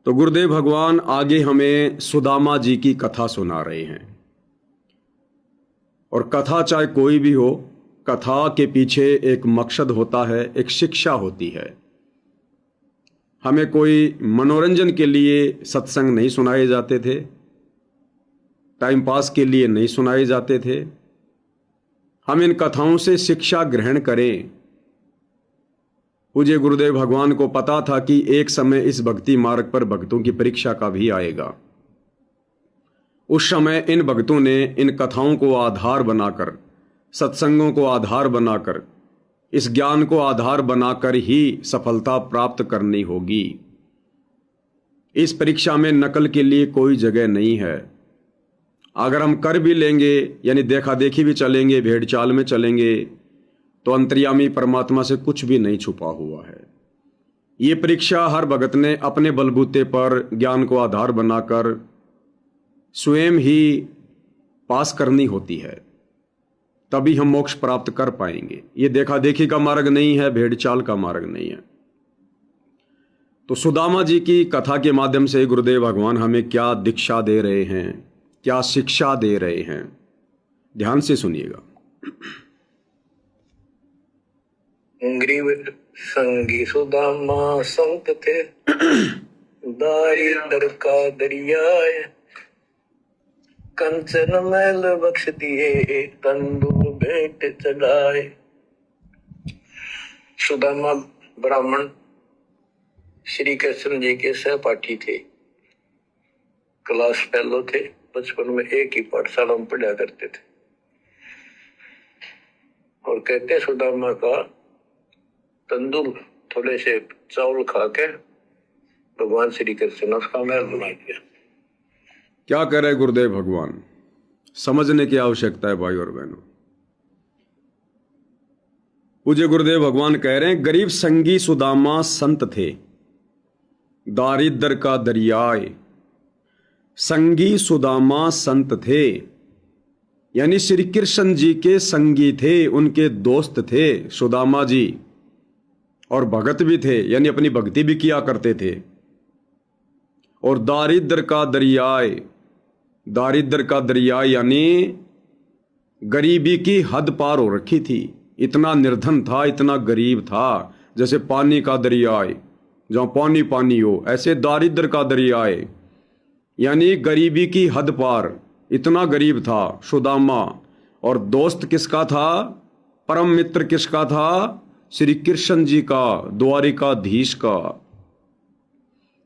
तो गुरुदेव भगवान आगे हमें सुदामा जी की कथा सुना रहे हैं। और कथा चाहे कोई भी हो, कथा के पीछे एक मकसद होता है, एक शिक्षा होती है। हमें कोई मनोरंजन के लिए सत्संग नहीं सुनाए जाते थे, टाइम पास के लिए नहीं सुनाए जाते थे। हम इन कथाओं से शिक्षा ग्रहण करें। पूज्य गुरुदेव भगवान को पता था कि एक समय इस भक्ति मार्ग पर भक्तों की परीक्षा का भी आएगा। उस समय इन भक्तों ने इन कथाओं को आधार बनाकर, सत्संगों को आधार बनाकर, इस ज्ञान को आधार बनाकर ही सफलता प्राप्त करनी होगी। इस परीक्षा में नकल के लिए कोई जगह नहीं है। अगर हम कर भी लेंगे, यानी देखा देखी भी चलेंगे, भेड़ चाल में चलेंगे, तो अंतर्यामी परमात्मा से कुछ भी नहीं छुपा हुआ है। ये परीक्षा हर भगत ने अपने बलबूते पर ज्ञान को आधार बनाकर स्वयं ही पास करनी होती है, तभी हम मोक्ष प्राप्त कर पाएंगे। ये देखा देखी का मार्ग नहीं है, भेड़ चाल का मार्ग नहीं है। तो सुदामा जी की कथा के माध्यम से गुरुदेव भगवान हमें क्या दीक्षा दे रहे हैं, क्या शिक्षा दे रहे हैं, ध्यान से सुनिएगा। ग्रीव संगी सुदामा संत थे, दारिद्र का दरिया, कंचन मैल बख्श दिए, तंदूर भेंट चढ़ाए। सुदामा ब्राह्मण श्री कृष्ण जी के सहपाठी थे, क्लास फेलो थे, बचपन में एक ही पाठशाला में पढ़ा करते थे। और कहते सुदामा का तंदूर थोड़े से चावल खा के भगवान श्री कृष्ण ने उसका महल बना दिया। क्या करे गुरुदेव भगवान, समझने की आवश्यकता है भाई और बहनों। पूज्य गुरुदेव भगवान कह रहे हैं, गरीब संगी सुदामा संत थे, दारिद्र का दरियाए। संगी सुदामा संत थे, यानी श्री कृष्ण जी के संगी थे, उनके दोस्त थे सुदामा जी, और भगत भी थे, यानी अपनी भक्ति भी किया करते थे। और दारिद्र का दरियाए, दारिद्र का दरिया यानी गरीबी की हद पार हो रखी थी। इतना निर्धन था, इतना गरीब था, जैसे पानी का दरियाए, जहां पानी पानी हो, ऐसे दारिद्र का दरियाए, यानी गरीबी की हद पार, इतना गरीब था सुदामा। और दोस्त किसका था, परम मित्र किसका था, श्री कृष्ण जी का, द्वारिकाधीश का।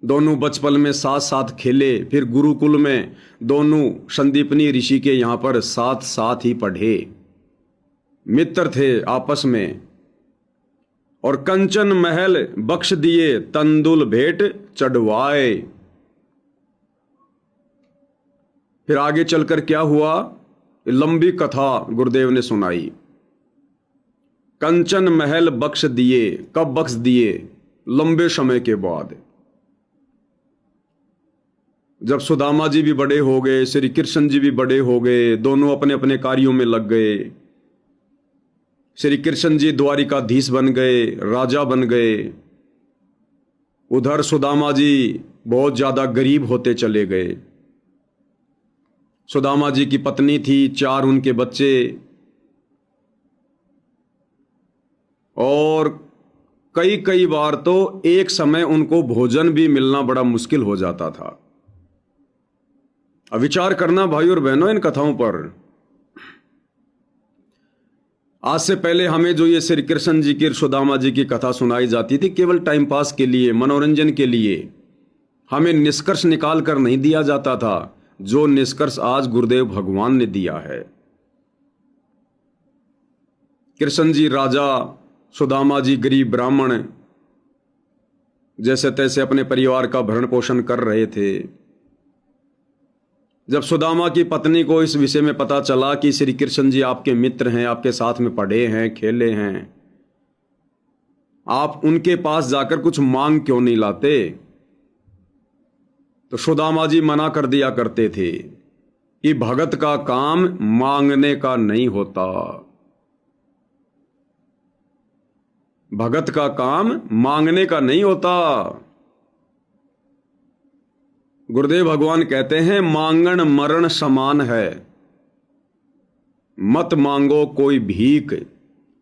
दोनों बचपन में साथ साथ खेले, फिर गुरुकुल में दोनों संदीपनी ऋषि के यहां पर साथ साथ ही पढ़े, मित्र थे आपस में। और कंचन महल बख्श दिए, तंदुल भेंट चढ़वाए। फिर आगे चलकर क्या हुआ, लंबी कथा गुरुदेव ने सुनाई। कंचन महल बख्श दिए, कब बख्श दिए, लंबे समय के बाद, जब सुदामा जी भी बड़े हो गए, श्री कृष्ण जी भी बड़े हो गए, दोनों अपने अपने कार्यों में लग गए। श्री कृष्ण जी द्वारिकाधीश बन गए, राजा बन गए, उधर सुदामा जी बहुत ज्यादा गरीब होते चले गए। सुदामा जी की पत्नी थी, 4 उनके बच्चे, और कई कई बार तो एक समय उनको भोजन भी मिलना बड़ा मुश्किल हो जाता था। अब विचार करना भाई और बहनों इन कथाओं पर। आज से पहले हमें जो ये श्री कृष्ण जी की, सुदामा जी की कथा सुनाई जाती थी, केवल टाइम पास के लिए, मनोरंजन के लिए, हमें निष्कर्ष निकाल कर नहीं दिया जाता था, जो निष्कर्ष आज गुरुदेव भगवान ने दिया है। कृष्ण जी राजा, सुदामा जी गरीब ब्राह्मण, जैसे तैसे अपने परिवार का भरण पोषण कर रहे थे। जब सुदामा की पत्नी को इस विषय में पता चला कि श्री कृष्ण जी आपके मित्र हैं, आपके साथ में पढ़े हैं, खेले हैं, आप उनके पास जाकर कुछ मांग क्यों नहीं लाते, तो सुदामा जी मना कर दिया करते थे कि भगत का काम मांगने का नहीं होता, भगत का काम मांगने का नहीं होता। गुरुदेव भगवान कहते हैं मांगण मरण समान है, मत मांगो कोई भीख।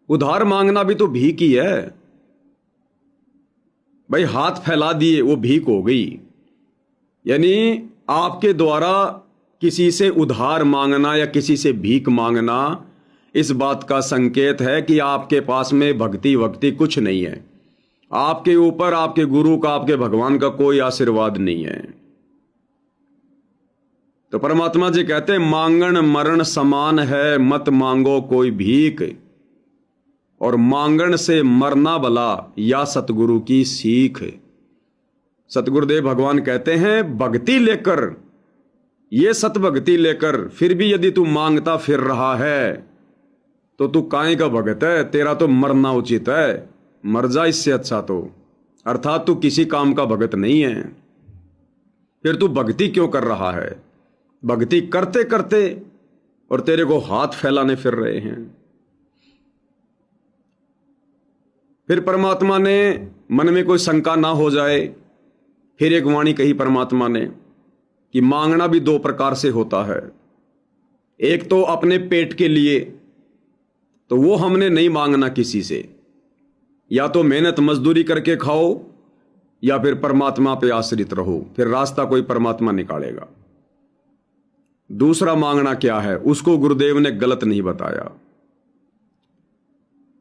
उधार मांगना भी तो भीख ही है भाई, हाथ फैला दिए वो भीख हो गई। यानी आपके द्वारा किसी से उधार मांगना या किसी से भीख मांगना इस बात का संकेत है कि आपके पास में भक्ति वक्ति कुछ नहीं है, आपके ऊपर आपके गुरु का आपके भगवान का कोई आशीर्वाद नहीं है। तो परमात्मा जी कहते हैं मांगण मरण समान है, मत मांगो कोई भीख, और मांगण से मरना भला या सतगुरु की सीख। सतगुरुदेव भगवान कहते हैं भक्ति लेकर, ये सत भक्ति लेकर फिर भी यदि तू मांगता फिर रहा है तो तू काहे का भगत है, तेरा तो मरना उचित है, मर जा इससे अच्छा तो। अर्थात तू किसी काम का भगत नहीं है, फिर तू भक्ति क्यों कर रहा है? भक्ति करते करते और तेरे को हाथ फैलाने फिर रहे हैं। फिर परमात्मा ने मन में कोई शंका ना हो जाए, फिर एक वाणी कही परमात्मा ने कि मांगना भी दो प्रकार से होता है। एक तो अपने पेट के लिए, तो वो हमने नहीं मांगना किसी से, या तो मेहनत मजदूरी करके खाओ या फिर परमात्मा पे आश्रित रहो, फिर रास्ता कोई परमात्मा निकालेगा। दूसरा मांगना क्या है, उसको गुरुदेव ने गलत नहीं बताया।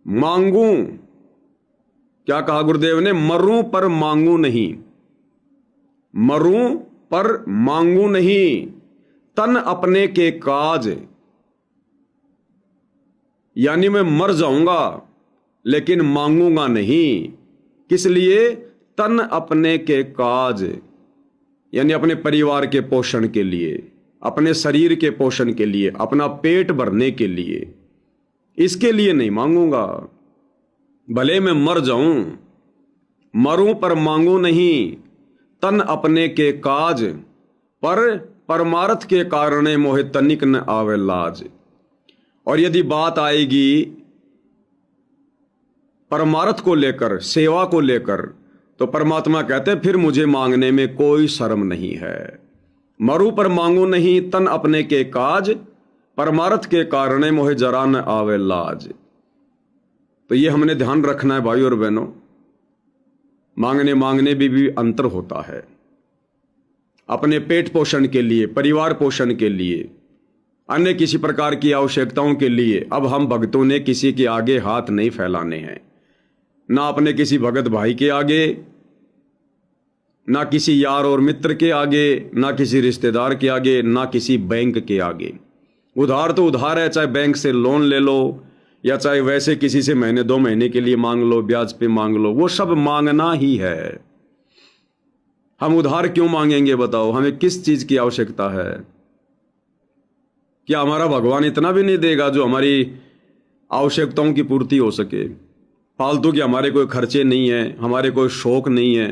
मांगू, क्या कहा गुरुदेव ने? मरूं पर मांगू नहीं, मरूं पर मांगू नहीं, तन अपने के काज। यानी मैं मर जाऊंगा लेकिन मांगूंगा नहीं। किस लिए? तन अपने के काज, यानी अपने परिवार के पोषण के लिए, अपने शरीर के पोषण के लिए, अपना पेट भरने के लिए, इसके लिए नहीं मांगूंगा। भले मैं मर जाऊं, मरूं पर मांगू नहीं, तन अपने के काज, पर परमार्थ के कारणे मोहे तनिक न आवे लाज। और यदि बात आएगी परमार्थ को लेकर, सेवा को लेकर, तो परमात्मा कहते फिर मुझे मांगने में कोई शर्म नहीं है। मरु पर मांगू नहीं, तन अपने के काज, परमार्थ के कारणे मोहे जरा न आवे लाज। तो ये हमने ध्यान रखना है भाई और बहनों, मांगने भी अंतर होता है। अपने पेट पोषण के लिए, परिवार पोषण के लिए, अन्य किसी प्रकार की आवश्यकताओं के लिए अब हम भक्तों ने किसी के आगे हाथ नहीं फैलाने हैं, ना अपने किसी भगत भाई के आगे, ना किसी यार और मित्र के आगे, ना किसी रिश्तेदार के आगे, ना किसी बैंक के आगे। उधार तो उधार है, चाहे बैंक से लोन ले लो या चाहे वैसे किसी से महीने 2 महीने के लिए मांग लो, ब्याज पे मांग लो, वो सब मांगना ही है। हम उधार क्यों मांगेंगे बताओ? हमें किस चीज की आवश्यकता है? क्या हमारा भगवान इतना भी नहीं देगा जो हमारी आवश्यकताओं की पूर्ति हो सके? फालतू के हमारे कोई खर्चे नहीं है, हमारे कोई शौक नहीं है,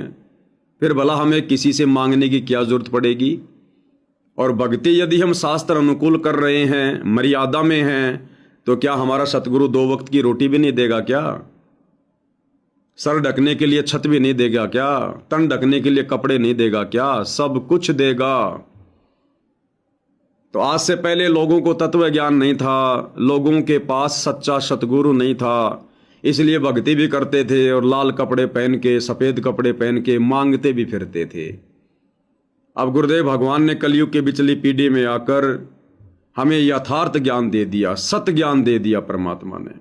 फिर भला हमें किसी से मांगने की क्या जरूरत पड़ेगी? और भक्ति यदि हम शास्त्र अनुकूल कर रहे हैं, मर्यादा में हैं, तो क्या हमारा सतगुरु 2 वक्त की रोटी भी नहीं देगा क्या? सर ढकने के लिए छत भी नहीं देगा क्या? तन ढकने के लिए कपड़े नहीं देगा क्या? सब कुछ देगा। तो आज से पहले लोगों को तत्व ज्ञान नहीं था, लोगों के पास सच्चा सतगुरु नहीं था, इसलिए भक्ति भी करते थे और लाल कपड़े पहन के, सफेद कपड़े पहन के मांगते भी फिरते थे। अब गुरुदेव भगवान ने कलयुग के बिचली पीढ़ी में आकर हमें यथार्थ ज्ञान दे दिया, सत्य ज्ञान दे दिया। परमात्मा ने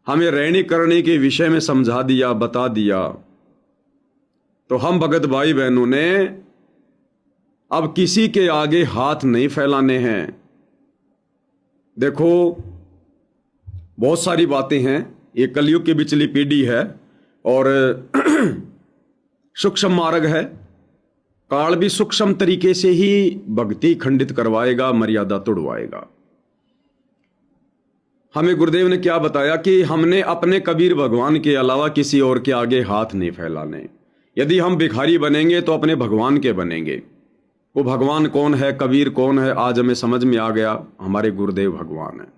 हमें रहने करने के विषय में समझा दिया, बता दिया। तो हम भगत भाई बहनों ने अब किसी के आगे हाथ नहीं फैलाने हैं। देखो बहुत सारी बातें हैं, ये कलयुग की बिचली पीढ़ी है और सूक्ष्म मार्ग है। काल भी सूक्ष्म तरीके से ही भक्ति खंडित करवाएगा, मर्यादा तोड़वाएगा। हमें गुरुदेव ने क्या बताया कि हमने अपने कबीर भगवान के अलावा किसी और के आगे हाथ नहीं फैलाने। यदि हम भिखारी बनेंगे तो अपने भगवान के बनेंगे। वो भगवान कौन है, कबीर कौन है, आज हमें समझ में आ गया, हमारे गुरुदेव भगवान है।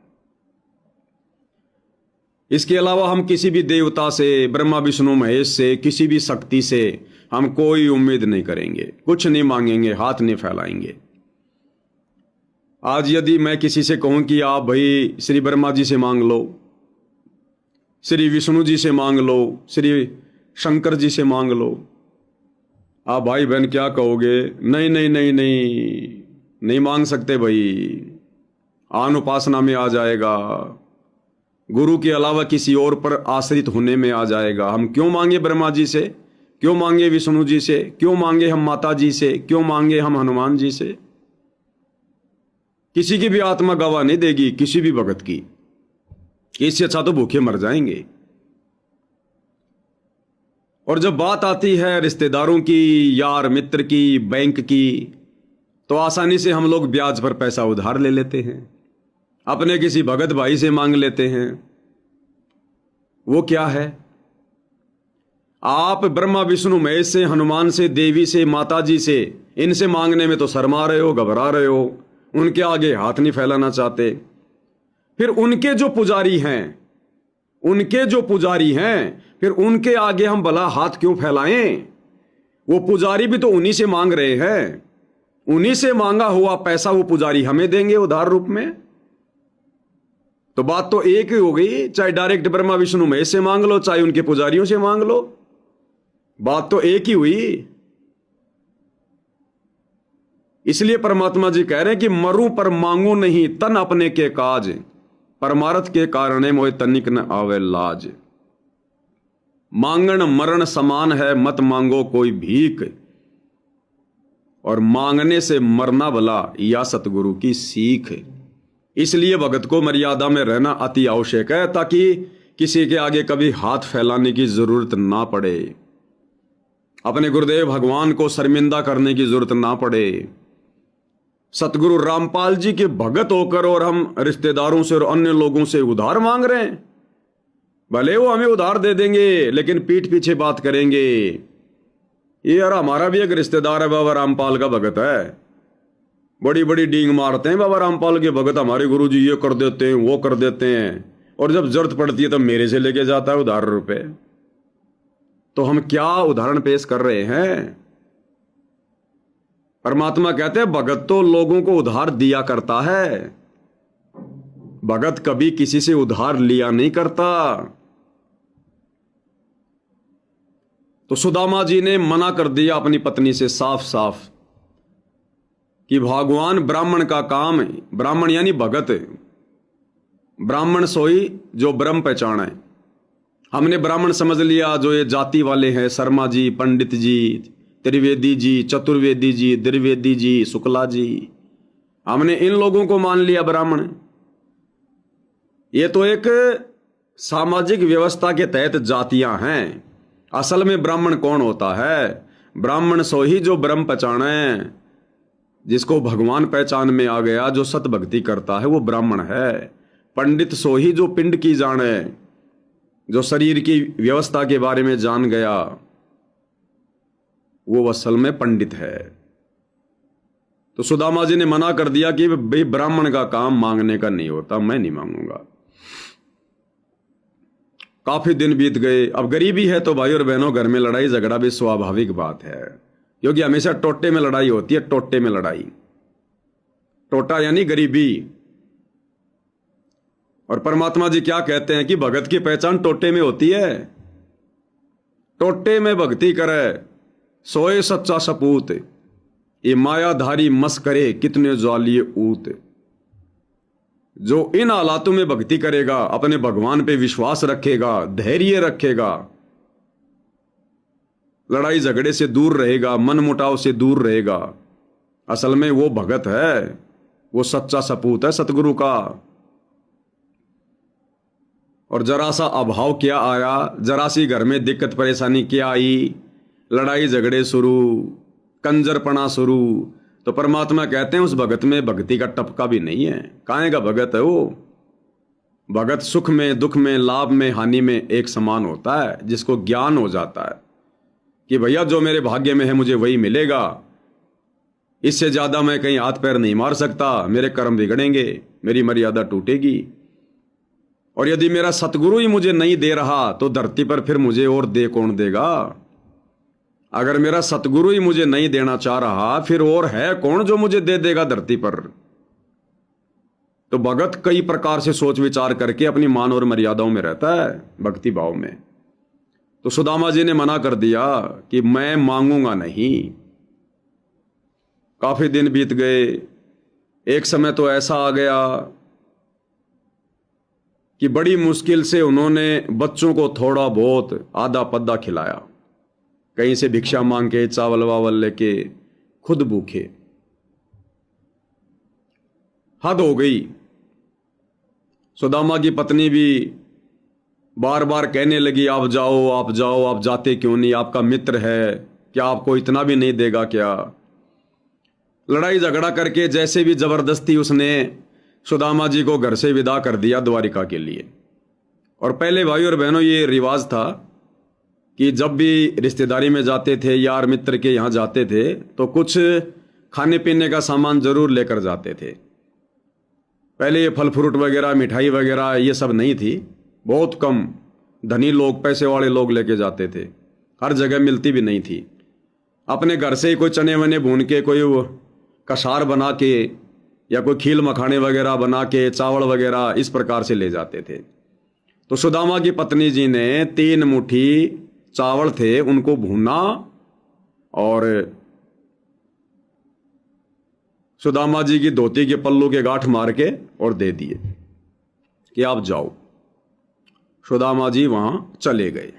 इसके अलावा हम किसी भी देवता से, ब्रह्मा विष्णु महेश से, किसी भी शक्ति से हम कोई उम्मीद नहीं करेंगे, कुछ नहीं मांगेंगे, हाथ नहीं फैलाएंगे। आज यदि मैं किसी से कहूं कि आप भाई श्री ब्रह्मा जी से मांग लो, श्री विष्णु जी से मांग लो, श्री शंकर जी से मांग लो, आप भाई बहन क्या कहोगे? नहीं नहीं नहीं नहीं, नहीं मांग सकते भाई, आन उपासना में आ जाएगा, गुरु के अलावा किसी और पर आश्रित होने में आ जाएगा। हम क्यों मांगे ब्रह्मा जी से, क्यों मांगे विष्णु जी से, क्यों मांगे हम माता जी से, क्यों मांगे हम हनुमान जी से? किसी की भी आत्मा गवाह नहीं देगी, किसी भी भगत की। इससे अच्छा तो भूखे मर जाएंगे। और जब बात आती है रिश्तेदारों की, यार मित्र की, बैंक की, तो आसानी से हम लोग ब्याज पर पैसा उधार ले लेते हैं, अपने किसी भगत भाई से मांग लेते हैं। वो क्या है? आप ब्रह्मा विष्णु महेश से, हनुमान से, देवी से, माता जी से, इनसे मांगने में तो शर्मा रहे हो, घबरा रहे हो, उनके आगे हाथ नहीं फैलाना चाहते। फिर उनके जो पुजारी हैं, फिर उनके आगे हम भला हाथ क्यों फैलाएं? वो पुजारी भी तो उन्हीं से मांग रहे हैं, उन्हीं से मांगा हुआ पैसा वो पुजारी हमें देंगे उधार रूप में। तो बात तो एक ही हो गई, चाहे डायरेक्ट ब्रह्मा विष्णु महेश से मांग लो, चाहे उनके पुजारियों से मांग लो, बात तो एक ही हुई। इसलिए परमात्मा जी कह रहे हैं कि मरूं पर मांगू नहीं तन अपने के काज, परमार्थ के कारण मोए तनिक न आवे लाज। मांगण मरण समान है, मत मांगो कोई भीख, और मांगने से मरना भला या सतगुरु की सीख। इसलिए भगत को मर्यादा में रहना अति आवश्यक है, ताकि किसी के आगे कभी हाथ फैलाने की जरूरत ना पड़े, अपने गुरुदेव भगवान को शर्मिंदा करने की जरूरत ना पड़े। सतगुरु रामपाल जी के भगत होकर और हम रिश्तेदारों से और अन्य लोगों से उधार मांग रहे हैं। भले वो हमें उधार दे देंगे, लेकिन पीठ पीछे बात करेंगे। ये यार हमारा भी एक रिश्तेदार है, बाबा रामपाल का भगत है, बड़ी बड़ी डींग मारते हैं बाबा रामपाल के भगत, हमारे गुरुजी ये कर देते हैं, वो कर देते हैं, और जब जरूरत पड़ती है तब मेरे से लेके जाता है उधार रुपए। तो हम क्या उदाहरण पेश कर रहे हैं? परमात्मा कहते हैं भगत तो लोगों को उधार दिया करता है, भगत कभी किसी से उधार लिया नहीं करता। तो सुदामा जी ने मना कर दिया अपनी पत्नी से साफ साफ कि भगवान ब्राह्मण का काम है, ब्राह्मण यानी भगत, ब्राह्मण सोई जो ब्रह्म पहचाने। हमने ब्राह्मण समझ लिया जो ये जाति वाले हैं, शर्मा जी, पंडित जी, त्रिवेदी जी, चतुर्वेदी जी, द्विवेदी जी, शुक्ला जी, हमने इन लोगों को मान लिया ब्राह्मण। ये तो एक सामाजिक व्यवस्था के तहत जातियां हैं। असल में ब्राह्मण कौन होता है? ब्राह्मण सो ही जो ब्रह्म पहचाने, जिसको भगवान पहचान में आ गया, जो सत भक्ति करता है, वो ब्राह्मण है। पंडित सो ही जो पिंड की जाने, जो शरीर की व्यवस्था के बारे में जान गया, वो असल में पंडित है। तो सुदामा जी ने मना कर दिया कि भाई ब्राह्मण का काम मांगने का नहीं होता, मैं नहीं मांगूंगा। काफी दिन बीत गए। अब गरीबी है तो भाई और बहनों घर में लड़ाई झगड़ा भी स्वाभाविक बात है, क्योंकि हमेशा टोटे में लड़ाई होती है। टोटे में लड़ाई, टोटा यानी गरीबी। और परमात्मा जी क्या कहते हैं कि भगत की पहचान टोटे में होती है। टोटे में भक्ति करे सोए सच्चा सपूत, ये मायाधारी मस्करे कितने ज्वालिए ऊत। जो इन हालातों में भक्ति करेगा, अपने भगवान पे विश्वास रखेगा, धैर्य रखेगा, लड़ाई झगड़े से दूर रहेगा, मन मुटाव से दूर रहेगा, असल में वो भगत है, वो सच्चा सपूत है सतगुरु का। और जरा सा अभाव क्या आया, जरा सी घर में दिक्कत परेशानी क्या आई, लड़ाई झगड़े शुरू, कंजरपना शुरू, तो परमात्मा कहते हैं उस भगत में भक्ति का टपका भी नहीं है। काहे का भगत है वो? भगत सुख में, दुख में, लाभ में, हानि में एक समान होता है, जिसको ज्ञान हो जाता है कि भैया जो मेरे भाग्य में है मुझे वही मिलेगा, इससे ज्यादा मैं कहीं हाथ पैर नहीं मार सकता, मेरे कर्म बिगड़ेंगे, मेरी मर्यादा टूटेगी। और यदि मेरा सतगुरु ही मुझे नहीं दे रहा तो धरती पर फिर मुझे और दे कौन देगा? अगर मेरा सतगुरु ही मुझे नहीं देना चाह रहा, फिर और है कौन जो मुझे दे देगा धरती पर। तो भगत कई प्रकार से सोच विचार करके अपनी मान और मर्यादाओं में रहता है, भक्ति भाव में। तो सुदामा जी ने मना कर दिया कि मैं मांगूंगा नहीं। काफी दिन बीत गए। एक समय तो ऐसा आ गया कि बड़ी मुश्किल से उन्होंने बच्चों को थोड़ा बहुत आधा पद्दा खिलाया, कहीं से भिक्षा मांग के चावल वावल लेके, खुद भूखे। हद हो गई। सुदामा की पत्नी भी बार बार कहने लगी, आप जाओ आप जाओ, आप जाते क्यों नहीं, आपका मित्र है, क्या आपको इतना भी नहीं देगा क्या। लड़ाई झगड़ा करके जैसे भी जबरदस्ती उसने सुदामा जी को घर से विदा कर दिया द्वारिका के लिए। और पहले भाई और बहनों ये रिवाज था कि जब भी रिश्तेदारी में जाते थे, यार मित्र के यहाँ जाते थे, तो कुछ खाने पीने का सामान जरूर लेकर जाते थे। पहले ये फल फ्रूट वगैरह, मिठाई वगैरह ये सब नहीं थी, बहुत कम धनी लोग, पैसे वाले लोग लेके जाते थे, हर जगह मिलती भी नहीं थी। अपने घर से ही कोई चने वने भून के, कोई कसार बना के, या कोई खील मखाने वगैरह बना के, चावल वगैरह इस प्रकार से ले जाते थे। तो सुदामा की पत्नी जी ने 3 मुट्ठी चावल थे उनको भूना और सुदामा जी की धोती के पल्लू के गांठ मार के और दे दिए कि आप जाओ। सुदामा जी वहां चले गए।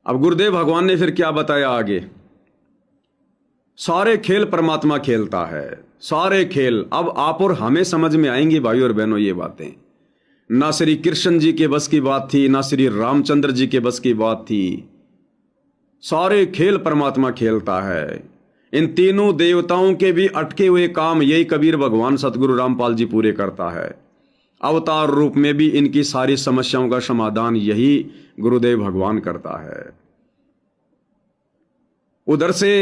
अब गुरुदेव भगवान ने फिर क्या बताया आगे। सारे खेल परमात्मा खेलता है, सारे खेल। अब आप और हमें समझ में आएंगी भाई और बहनों ये बातें। ना श्री कृष्ण जी के बस की बात थी, ना श्री रामचंद्र जी के बस की बात थी। सारे खेल परमात्मा खेलता है। इन तीनों देवताओं के भी अटके हुए काम यही कबीर भगवान सतगुरु रामपाल जी पूरे करता है। अवतार रूप में भी इनकी सारी समस्याओं का समाधान यही गुरुदेव भगवान करता है। उधर से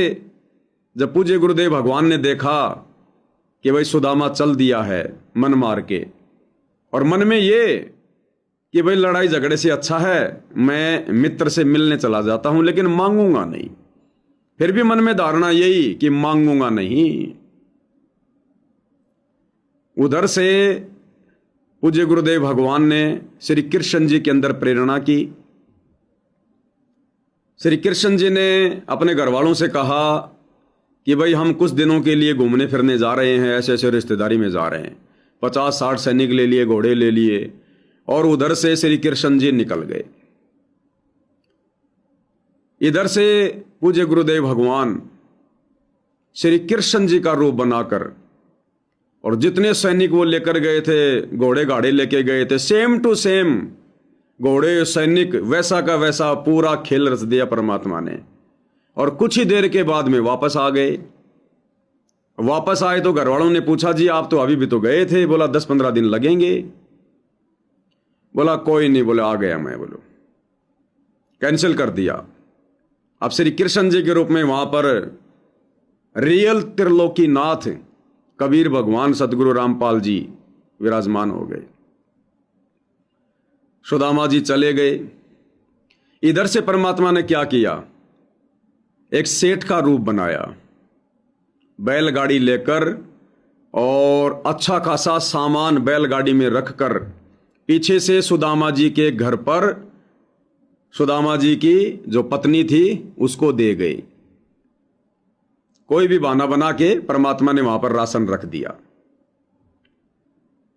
जब पूज्य गुरुदेव भगवान ने देखा कि भाई सुदामा चल दिया है मन मार के, और मन में ये कि भाई लड़ाई झगड़े से अच्छा है मैं मित्र से मिलने चला जाता हूं, लेकिन मांगूंगा नहीं। फिर भी मन में धारणा यही कि मांगूंगा नहीं। उधर से पूज्य गुरुदेव भगवान ने श्री कृष्ण जी के अंदर प्रेरणा की। श्री कृष्ण जी ने अपने घर वालों से कहा कि भाई हम कुछ दिनों के लिए घूमने फिरने जा रहे हैं, ऐसे ऐसे रिश्तेदारी में जा रहे हैं। 50-60 सैनिक ले लिए, घोड़े ले लिए, और उधर से श्री कृष्ण जी निकल गए। इधर से पूज्य गुरुदेव भगवान श्री कृष्ण जी का रूप बनाकर, और जितने सैनिक वो लेकर गए थे, घोड़े गाड़े लेके गए थे, सेम टू सेम घोड़े सैनिक वैसा का वैसा पूरा खेल रच दिया परमात्मा ने। और कुछ ही देर के बाद में वापस आ गए। वापस आए तो घर वालों ने पूछा, जी आप तो अभी भी तो गए थे। बोला 10-15 दिन लगेंगे। बोला कोई नहीं, बोले आ गया मैं। बोलो कैंसिल कर दिया। अब श्री कृष्ण जी के रूप में वहां पर रियल त्रिलोकीनाथ कबीर भगवान सतगुरु रामपाल जी विराजमान हो गए। सुदामा जी चले गए। इधर से परमात्मा ने क्या किया, एक सेठ का रूप बनाया, बैलगाड़ी लेकर और अच्छा खासा सामान बैलगाड़ी में रखकर पीछे से सुदामा जी के घर पर सुदामा जी की जो पत्नी थी उसको दे गए। कोई भी बहाना बना के परमात्मा ने वहां पर राशन रख दिया।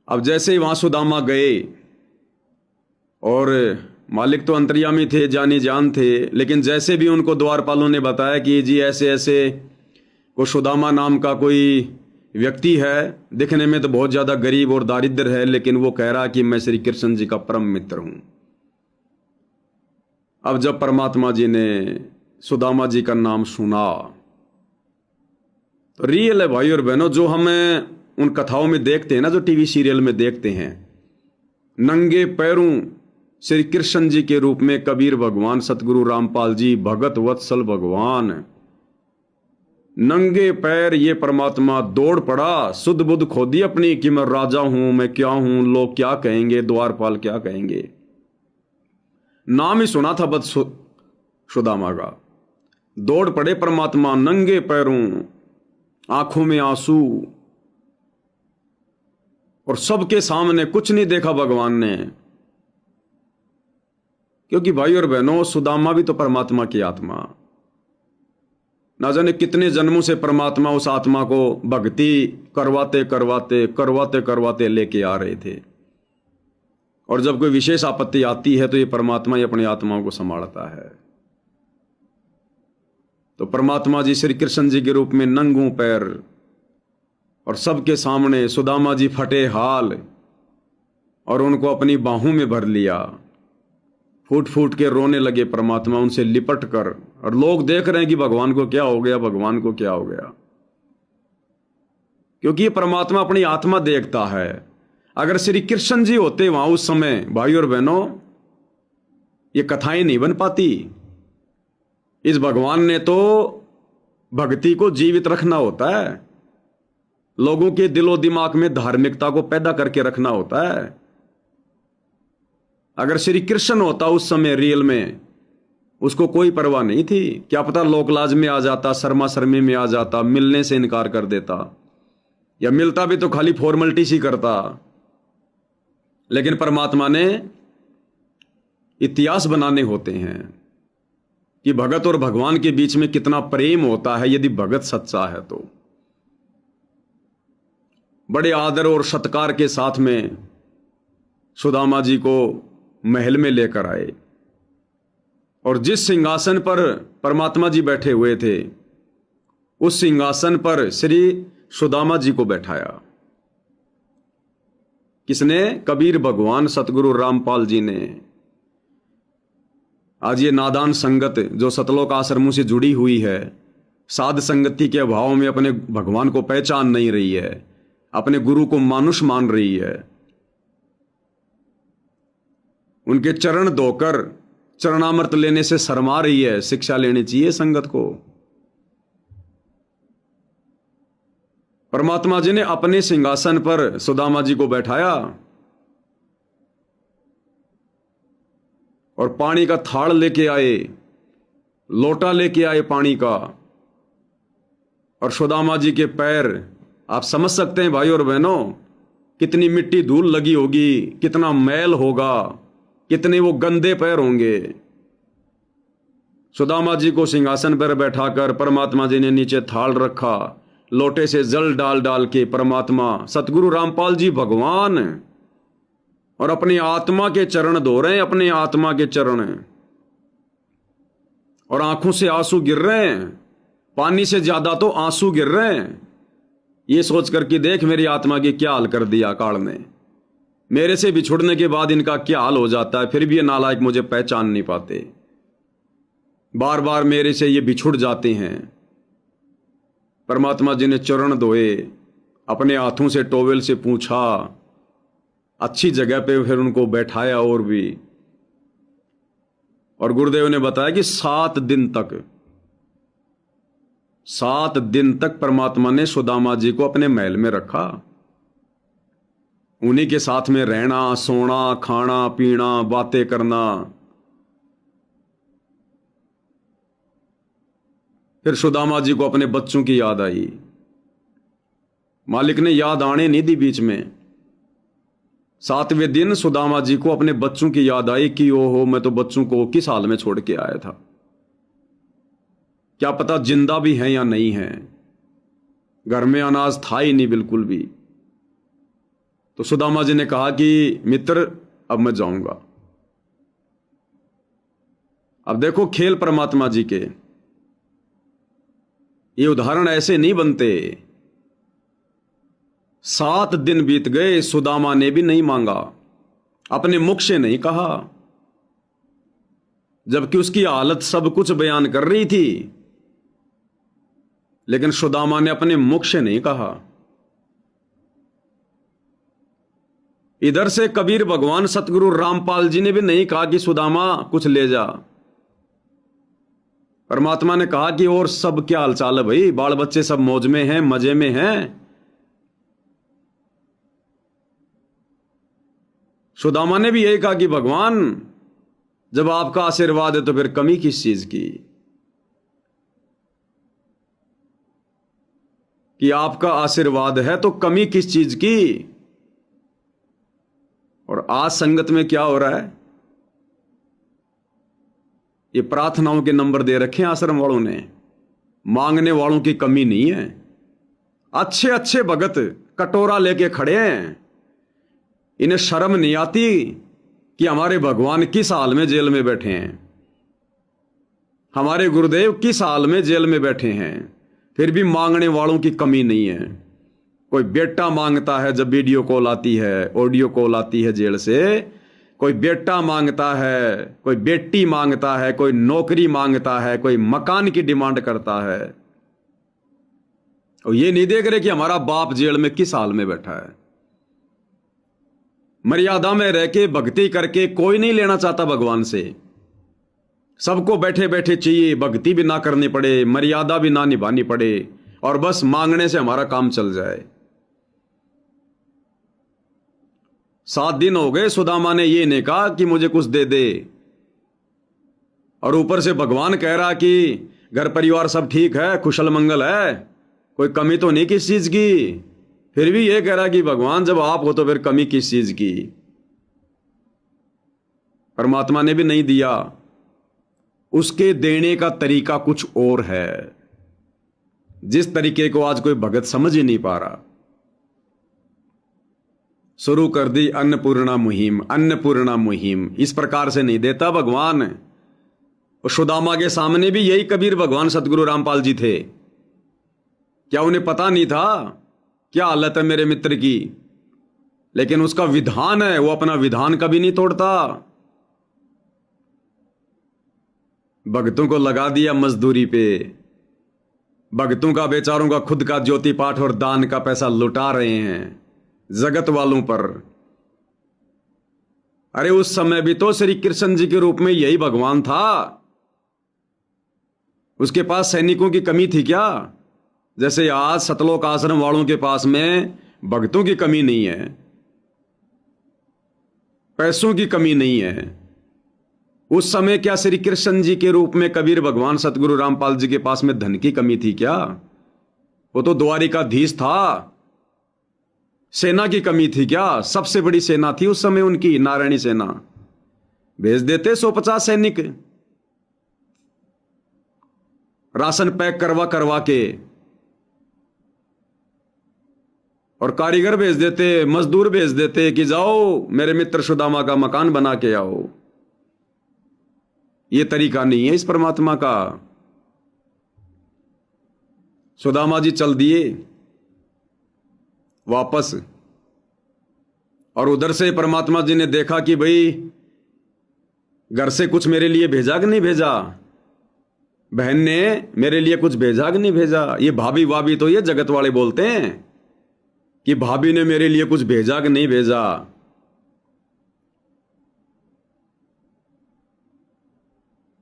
अब जैसे ही वहां सुदामा गए, और मालिक तो अंतर्यामी थे, जानी जान थे, लेकिन जैसे भी उनको द्वारपालों ने बताया कि जी ऐसे ऐसे को सुदामा नाम का कोई व्यक्ति है, दिखने में तो बहुत ज्यादा गरीब और दारिद्र है, लेकिन वो कह रहा कि मैं श्री कृष्ण जी का परम मित्र हूं। अब जब परमात्मा जी ने सुदामा जी का नाम सुना तो रियल है भाई और बहनों, जो हमें उन कथाओं में देखते हैं ना, जो टीवी सीरियल में देखते हैं, नंगे पैरों श्री कृष्ण जी के रूप में कबीर भगवान सतगुरु रामपाल जी भगत वत्सल भगवान नंगे पैर ये परमात्मा दौड़ पड़ा, सुध बुध खो दी अपनी कि मैं राजा हूं, मैं क्या हूं, लोग क्या कहेंगे, द्वारपाल क्या कहेंगे। नाम ही सुना था बस सुदामा का। दौड़ पड़े परमात्मा नंगे पैरों, आंखों में आंसू, और सबके सामने कुछ नहीं देखा भगवान ने, क्योंकि भाई और बहनों, सुदामा भी तो परमात्मा की आत्मा, ना जाने कितने जन्मों से परमात्मा उस आत्मा को भक्ति करवाते करवाते करवाते करवाते लेके आ रहे थे। और जब कोई विशेष आपत्ति आती है तो ये परमात्मा ही अपनी आत्माओं को संभालता है। तो परमात्मा जी श्री कृष्ण जी के रूप में नंगों पैर और सबके सामने सुदामा जी फटे हाल, और उनको अपनी बाहों में भर लिया। फूट फूट के रोने लगे परमात्मा उनसे लिपट कर, और लोग देख रहे हैं कि भगवान को क्या हो गया, भगवान को क्या हो गया, क्योंकि ये परमात्मा अपनी आत्मा देखता है। अगर श्री कृष्ण जी होते वहां उस समय, भाई और बहनों, ये कथाएं नहीं बन पाती। इस भगवान ने तो भक्ति को जीवित रखना होता है, लोगों के दिलो दिमाग में धार्मिकता को पैदा करके रखना होता है। अगर श्री कृष्ण होता उस समय रियल में, उसको कोई परवाह नहीं थी। क्या पता लोकलाज में आ जाता, शर्मा शर्मी में आ जाता, मिलने से इनकार कर देता, या मिलता भी तो खाली फॉर्मेलिटी सी करता। लेकिन परमात्मा ने इतिहास बनाने होते हैं कि भगत और भगवान के बीच में कितना प्रेम होता है, यदि भगत सच्चा है तो। बड़े आदर और सत्कार के साथ में सुदामा जी को महल में लेकर आए, और जिस सिंहासन पर परमात्मा जी बैठे हुए थे, उस सिंहासन पर श्री सुदामा जी को बैठाया। किसने? कबीर भगवान सतगुरु रामपाल जी ने। आज ये नादान संगत जो सतलोक आश्रमों से जुड़ी हुई है, साध संगति के अभाव में अपने भगवान को पहचान नहीं रही है, अपने गुरु को मानुष मान रही है, उनके चरण धोकर चरणामृत लेने से शर्मा रही है। शिक्षा लेनी चाहिए संगत को। परमात्मा जी ने अपने सिंहासन पर सुदामा जी को बैठाया, और पानी का थाल लेके आए, लोटा लेके आए पानी का, और सुदामा जी के पैर, आप समझ सकते हैं भाई और बहनों, कितनी मिट्टी धूल लगी होगी, कितना मैल होगा, कितने वो गंदे पैर होंगे। सुदामा जी को सिंहासन पर बैठाकर परमात्मा जी ने नीचे थाल रखा, लोटे से जल डाल डाल के परमात्मा सतगुरु रामपाल जी भगवान और अपनी आत्मा के चरण धो रहे हैं, अपने आत्मा के चरण, और आंखों से आंसू गिर रहे हैं। पानी से ज्यादा तो आंसू गिर रहे हैं। ये सोच कर कि देख मेरी आत्मा की क्या हाल कर दिया काल ने, मेरे से बिछुड़ने के बाद इनका क्या हाल हो जाता है, फिर भी ये नालायक मुझे पहचान नहीं पाते, बार बार मेरे से ये बिछुड़ जाते हैं। परमात्मा जी ने चरण धोए, अपने हाथों से टॉवेल से पूछा, अच्छी जगह पे फिर उनको बैठाया, और गुरुदेव ने बताया कि 7 दिन तक परमात्मा ने सुदामा जी को अपने महल में रखा। उन्हीं के साथ में रहना, सोना, खाना पीना, बातें करना। फिर सुदामा जी को अपने बच्चों की याद आई। मालिक ने याद आने नहीं दी बीच में। 7वें दिन सुदामा जी को अपने बच्चों की याद आई कि ओहो, मैं तो बच्चों को किस हाल में छोड़ के आया था, क्या पता जिंदा भी हैं या नहीं हैं। घर में अनाज था ही नहीं बिल्कुल भी। तो सुदामा जी ने कहा कि मित्र, अब मैं जाऊंगा। अब देखो खेल परमात्मा जी के, ये उदाहरण ऐसे नहीं बनते। 7 दिन बीत गए, सुदामा ने भी नहीं मांगा, अपने मुख से नहीं कहा, जबकि उसकी हालत सब कुछ बयान कर रही थी, लेकिन सुदामा ने अपने मुख से नहीं कहा। इधर से कबीर भगवान सतगुरु रामपाल जी ने भी नहीं कहा कि सुदामा कुछ ले जा। परमात्मा ने कहा कि और सब क्या हालचाल है भाई, बाल बच्चे सब मौज में हैं, मजे में हैं। सुदामा ने भी यही कहा कि भगवान जब आपका आशीर्वाद है तो फिर कमी किस चीज की? कि आपका आशीर्वाद है तो कमी किस चीज की? और आज संगत में क्या हो रहा है? ये प्रार्थनाओं के नंबर दे रखे हैं आश्रम वालों ने। मांगने वालों की कमी नहीं है। अच्छे अच्छे भगत कटोरा लेके खड़े हैं। इन्हें शर्म नहीं आती कि हमारे भगवान किस हाल में जेल में बैठे हैं, हमारे गुरुदेव किस हाल में जेल में बैठे हैं, फिर भी मांगने वालों की कमी नहीं है। कोई बेटा मांगता है जब वीडियो कॉल आती है, ऑडियो कॉल आती है जेल से, कोई बेटा मांगता है, कोई बेटी मांगता है, कोई नौकरी मांगता है, कोई मकान की डिमांड करता है। और ये नहीं देख रहे कि हमारा बाप जेल में किस हाल में बैठा है। मर्यादा में रह के भक्ति करके कोई नहीं लेना चाहता भगवान से। सबको बैठे बैठे चाहिए, भक्ति भी ना करनी पड़े, मर्यादा भी ना निभानी पड़े, और बस मांगने से हमारा काम चल जाए। 7 दिन हो गए सुदामा ने ये नहीं कहा कि मुझे कुछ दे दे, और ऊपर से भगवान कह रहा कि घर परिवार सब ठीक है, कुशल मंगल है, कोई कमी तो नहीं किस चीज की। फिर भी ये कह रहा कि भगवान जब आप हो तो फिर कमी किस चीज की? परमात्मा ने भी नहीं दिया। उसके देने का तरीका कुछ और है, जिस तरीके को आज कोई भगत समझ ही नहीं पा रहा। शुरू कर दी अन्नपूर्णा मुहिम, अन्नपूर्णा मुहिम। इस प्रकार से नहीं देता भगवान। और सुदामा के सामने भी यही कबीर भगवान सतगुरु रामपाल जी थे। क्या उन्हें पता नहीं था क्या हालत है मेरे मित्र की? लेकिन उसका विधान है, वो अपना विधान कभी नहीं तोड़ता। भक्तों को लगा दिया मजदूरी पे। भक्तों का, बेचारों का खुद का ज्योति पाठ और दान का पैसा लुटा रहे हैं जगत वालों पर। अरे उस समय भी तो श्री कृष्ण जी के रूप में यही भगवान था। उसके पास सैनिकों की कमी थी क्या? जैसे आज सतलोक आश्रम वालों के पास में भक्तों की कमी नहीं है, पैसों की कमी नहीं है। उस समय क्या श्री कृष्ण जी के रूप में कबीर भगवान सतगुरु रामपाल जी के पास में धन की कमी थी क्या? वो तो द्वारिकाधीश था। सेना की कमी थी क्या? सबसे बड़ी सेना थी उस समय उनकी, नारायणी सेना। भेज देते 150 सैनिक, राशन पैक करवा करवा के, और कारीगर भेज देते, मजदूर भेज देते कि जाओ मेरे मित्र सुदामा का मकान बना के आओ। ये तरीका नहीं है इस परमात्मा का। सुदामा जी चल दिए वापस, और उधर से परमात्मा जी ने देखा कि भाई घर से कुछ मेरे लिए भेजा कि नहीं भेजा, बहन ने मेरे लिए कुछ भेजा कि नहीं भेजा। ये भाभी वाभी तो ये जगत वाले बोलते हैं कि भाभी ने मेरे लिए कुछ भेजा कि नहीं भेजा।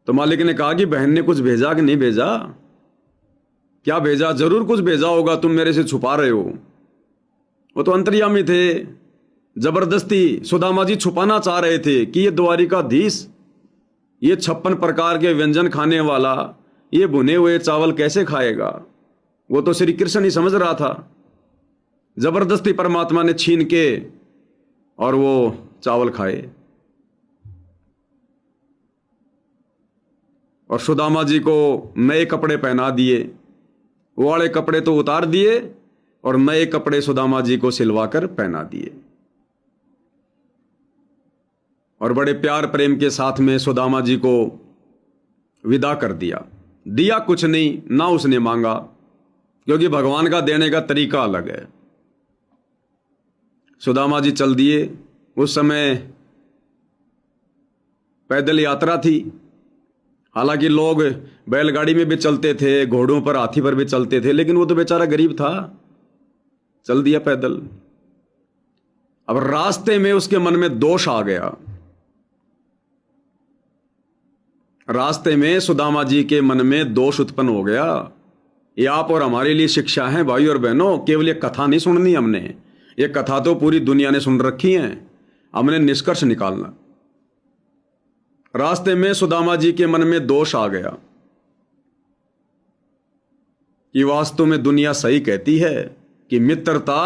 तो मालिक ने कहा कि बहन ने कुछ भेजा कि नहीं भेजा। क्या भेजा? जरूर कुछ भेजा होगा, तुम मेरे से छुपा रहे हो। वो तो अंतर्यामी थे। जबरदस्ती सुदामा जी छुपाना चाह रहे थे कि ये द्वारिकाधीश, ये 56 प्रकार के व्यंजन खाने वाला, ये भुने हुए चावल कैसे खाएगा? वो तो श्री कृष्ण ही समझ रहा था। जबरदस्ती परमात्मा ने छीन के और वो चावल खाए, और सुदामा जी को नए कपड़े पहना दिए। वो वाले कपड़े तो उतार दिए और नए कपड़े सुदामा जी को सिलवाकर पहना दिए, और बड़े प्यार प्रेम के साथ में सुदामा जी को विदा कर दिया। दिया कुछ नहीं, ना उसने मांगा, क्योंकि भगवान का देने का तरीका अलग है। सुदामा जी चल दिए। उस समय पैदल यात्रा थी। हालांकि लोग बैलगाड़ी में भी चलते थे, घोड़ों पर, हाथी पर भी चलते थे, लेकिन वो तो बेचारा गरीब था, चल दिया पैदल। अब रास्ते में उसके मन में दोष आ गया। रास्ते में सुदामा जी के मन में दोष उत्पन्न हो गया। ये आप और हमारे लिए शिक्षा है भाई और बहनों। केवल ये कथा नहीं सुननी हमने, ये कथा तो पूरी दुनिया ने सुन रखी है। हमने निष्कर्ष निकालना। रास्ते में सुदामा जी के मन में दोष आ गया कि वास्तव में दुनिया सही कहती है कि मित्रता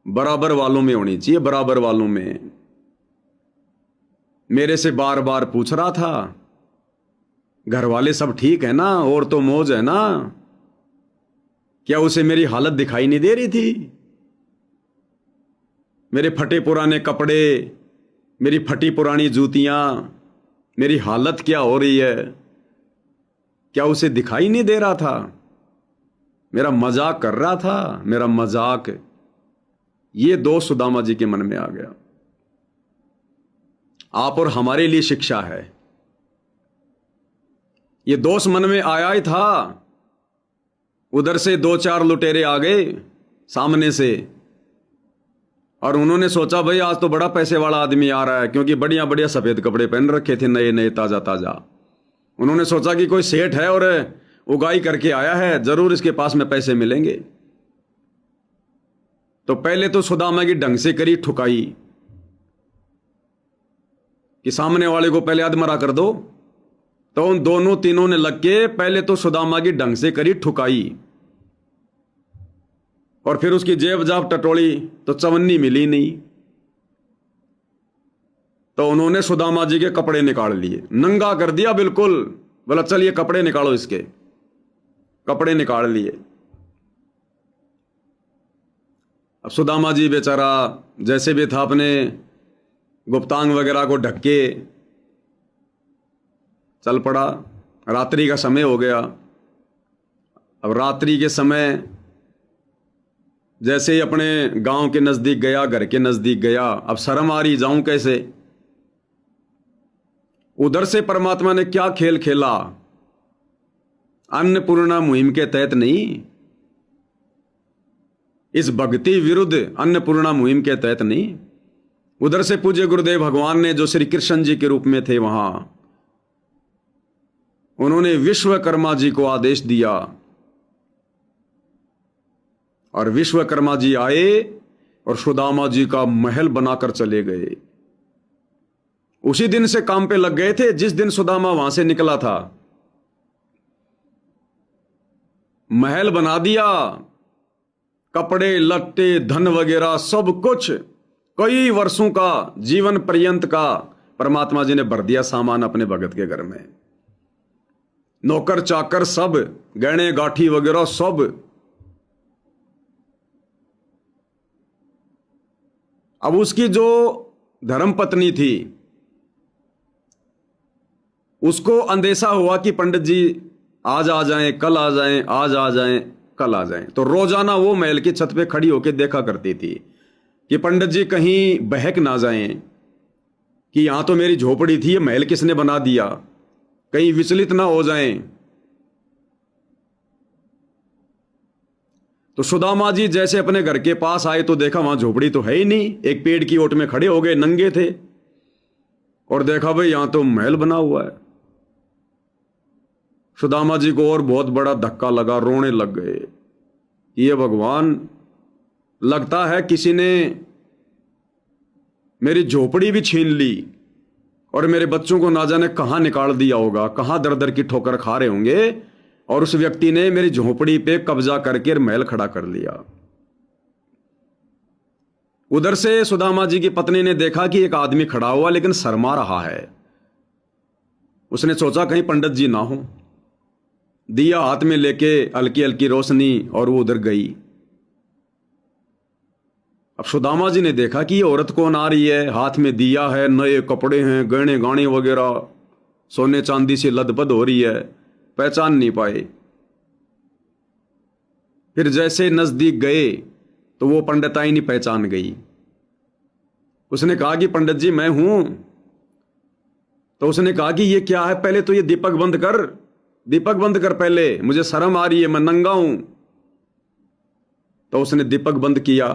बराबर वालों में होनी चाहिए, बराबर वालों में। मेरे से बार बार पूछ रहा था, घर वाले सब ठीक है ना, और तो मौज है ना? क्या उसे मेरी हालत दिखाई नहीं दे रही थी? मेरे फटे पुराने कपड़े, मेरी फटी पुरानी जूतियां, मेरी हालत क्या हो रही है, क्या उसे दिखाई नहीं दे रहा था? मेरा मजाक कर रहा था, मेरा मजाक। ये दोष सुदामा जी के मन में आ गया। आप और हमारे लिए शिक्षा है। ये दोष मन में आया ही था। उधर से 2-4 लुटेरे आ गए सामने से, और उन्होंने सोचा भाई आज तो बड़ा पैसे वाला आदमी आ रहा है, क्योंकि बढ़िया बढ़िया सफेद कपड़े पहन रखे थे, नए नए ताजा ताजा। उन्होंने सोचा कि कोई सेठ है और उगाई करके आया है, जरूर इसके पास में पैसे मिलेंगे। तो पहले तो सुदामा की ढंग से करी ठुकाई कि सामने वाले को पहले अधमरा कर दो। तो उन दोनों तीनों ने लग के पहले तो सुदामा की ढंग से करी ठुकाई, और फिर उसकी जेब जाब टटोली तो चवन्नी मिली नहीं। तो उन्होंने सुदामा जी के कपड़े निकाल लिए, नंगा कर दिया बिल्कुल। बोला चल ये कपड़े निकालो, इसके कपड़े निकाल लिए। अब सुदामा जी बेचारा जैसे भी था अपने गुप्तांग वगैरह को ढक के चल पड़ा। रात्रि का समय हो गया। अब रात्रि के समय जैसे ही अपने गांव के नजदीक गया, घर के नजदीक गया, अब शर्म आ रही, जाऊं कैसे? उधर से परमात्मा ने क्या खेल खेला? अन्नपूर्णा मुहिम के तहत नहीं, इस भक्ति विरुद्ध अन्नपूर्णा मुहिम के तहत नहीं, उधर से पूज्य गुरुदेव भगवान ने जो श्री कृष्ण जी के रूप में थे वहां, उन्होंने विश्वकर्मा जी को आदेश दिया, और विश्वकर्मा जी आए और सुदामा जी का महल बनाकर चले गए। उसी दिन से काम पे लग गए थे जिस दिन सुदामा वहां से निकला था। महल बना दिया, कपड़े लत्ते धन वगैरह सब कुछ, कई वर्षों का जीवन पर्यंत का परमात्मा जी ने भर दिया सामान अपने भगत के घर में। नौकर चाकर सब, गहने गाठी वगैरह सब। अब उसकी जो धर्मपत्नी थी उसको अंदेशा हुआ कि पंडित जी आज आ जाएं, कल आ जाएं, आज आ जाएं, कल आ जाएं। तो रोजाना वो महल की छत पे खड़ी होकर देखा करती थी कि पंडित जी कहीं बहक ना जाएं, कि यहां तो मेरी झोपड़ी थी, ये महल किसने बना दिया, कहीं विचलित ना हो जाएं। तो सुदामा जी जैसे अपने घर के पास आए तो देखा वहां झोपड़ी तो है ही नहीं, एक पेड़ की ओट में खड़े हो गए, नंगे थे, और देखा भाई यहां तो महल बना हुआ है। सुदामा जी को और बहुत बड़ा धक्का लगा, रोने लग गए। ये भगवान, लगता है किसी ने मेरी झोपड़ी भी छीन ली और मेरे बच्चों को ना जाने कहां निकाल दिया होगा, कहां दर दर की ठोकर खा रहे होंगे, और उस व्यक्ति ने मेरी झोपड़ी पे कब्जा करके महल खड़ा कर लिया। उधर से सुदामा जी की पत्नी ने देखा कि एक आदमी खड़ा हुआ लेकिन शर्मा रहा है। उसने सोचा कहीं पंडित जी ना हो, दिया हाथ में लेके हल्की हल्की रोशनी, और वो उधर गई। अब सुदामा जी ने देखा कि ये औरत कौन आ रही है, हाथ में दिया है, नए कपड़े हैं, गहने गाने वगैरह, सोने चांदी से लदपद हो रही है, पहचान नहीं पाए। फिर जैसे नजदीक गए तो वो पंडिताइनी पहचान गई। उसने कहा कि पंडित जी मैं हूं। तो उसने कहा कि ये क्या है, पहले तो ये दीपक बंद कर, दीपक बंद कर पहले, मुझे शर्म आ रही है, मैं नंगा हूं। तो उसने दीपक बंद किया।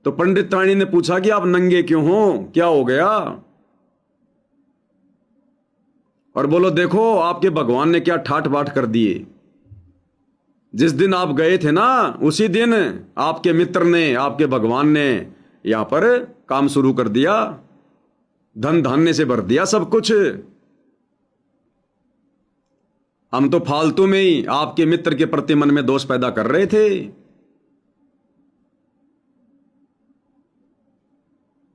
तो पंडिताइनी ने पूछा कि आप नंगे क्यों हो, क्या हो गया? और बोलो देखो आपके भगवान ने क्या ठाट बाट कर दिए। जिस दिन आप गए थे ना, उसी दिन आपके मित्र ने, आपके भगवान ने यहां पर काम शुरू कर दिया, धन धान्य से भर दिया सब कुछ। हम तो फालतू में ही आपके मित्र के प्रति मन में दोष पैदा कर रहे थे।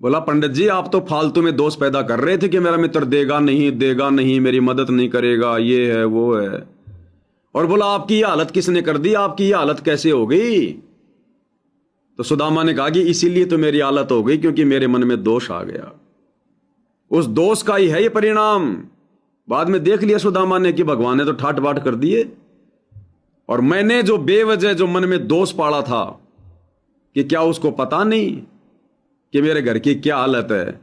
बोला पंडित जी आप तो फालतू में दोष पैदा कर रहे थे कि मेरा मित्र देगा नहीं, मेरी मदद नहीं करेगा, ये है वो है। और बोला आपकी ये हालत किसने कर दी, आपकी ये हालत कैसे हो गई? तो सुदामा ने कहा कि इसीलिए तो मेरी हालत हो गई क्योंकि मेरे मन में दोष आ गया। उस दोष का ही है ये परिणाम। बाद में देख लिया सुदामा ने कि भगवान ने तो ठाट बाट कर दिए, और मैंने जो बेवजह जो मन में दोष पाला था कि क्या उसको पता नहीं कि मेरे घर की क्या हालत है?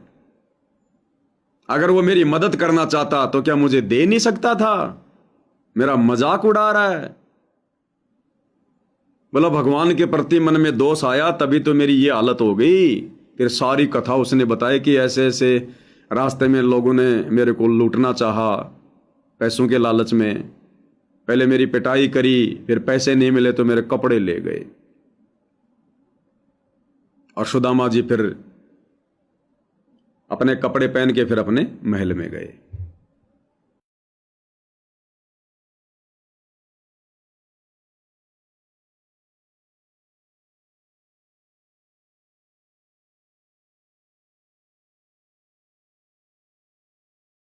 अगर वो मेरी मदद करना चाहता तो क्या मुझे दे नहीं सकता था? मेरा मजाक उड़ा रहा है। बोला भगवान के प्रति मन में दोष आया तभी तो मेरी ये हालत हो गई। फिर सारी कथा उसने बताई कि ऐसे ऐसे रास्ते में लोगों ने मेरे को लूटना चाहा पैसों के लालच में, पहले मेरी पिटाई करी, फिर पैसे नहीं मिले तो मेरे कपड़े ले गए। और सुदामा जी फिर अपने कपड़े पहन के फिर अपने महल में गए।